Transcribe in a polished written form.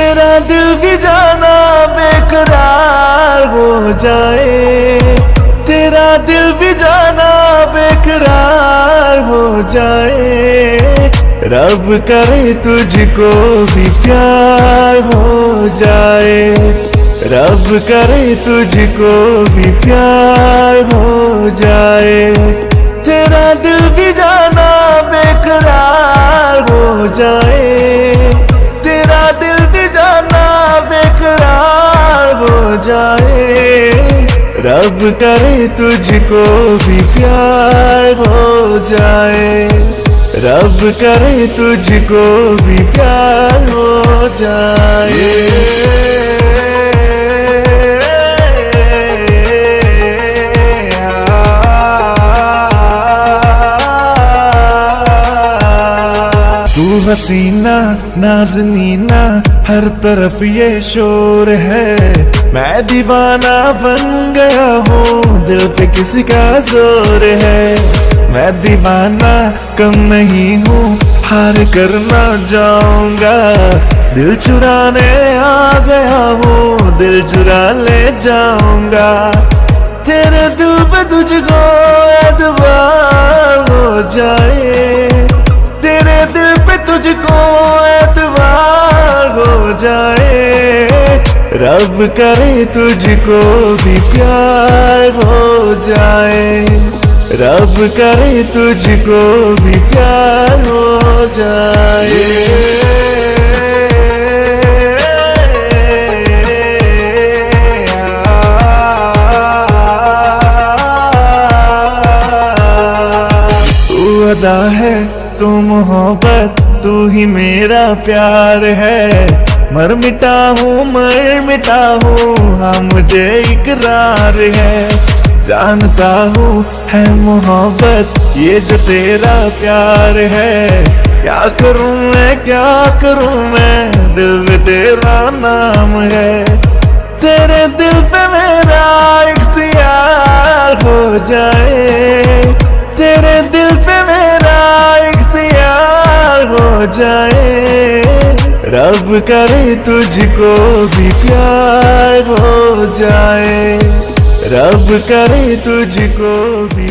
तेरा दिल भी जाना बेकरार हो जाए, तेरा दिल भी जाना बेकरार हो जाए। रब करे तुझको भी प्यार हो जाए, रब करे तुझको भी प्यार हो जाए। तेरा दिल भी जाना बेकरार हो जाए, तेरा दिल भी जाना बेकरार हो जाए। रब करे तुझको भी प्यार हो जाए, रब करे तुझको भी प्यार हो जाए। तू हसीना नाज़नीना हर तरफ ये शोर है, मैं दीवाना बन गया हूँ, दिल पे किसी का जोर है। मैं दीवाना कम नहीं हूँ, हार कर ना जाऊंगा, दिल चुराने आ गया हूँ, दिल चुरा ले जाऊंगा। तेरे दिल पे तुझको एतबार हो जाए, तेरे दिल पे तुझको एतबार हो जाए। रब करे तुझको भी प्यार हो जाए, रब करे तुझको भी प्यार हो जाए। तू अदा है, तू मोहब्बत, तू ही मेरा प्यार है। मर मिटा हूँ हाँ मुझे इकरार है। जानता हूँ है मोहब्बत ये जो तेरा प्यार है। क्या करूँ मैं, क्या करूँ मैं, दिल में तेरा नाम है। तेरे दिल पे मेरा इख्तियार हो जाए, तेरे दिल पे मेरा इख्तियार हो जाए। रब करे तुझको भी प्यार हो जाए, रब करे तुझको भी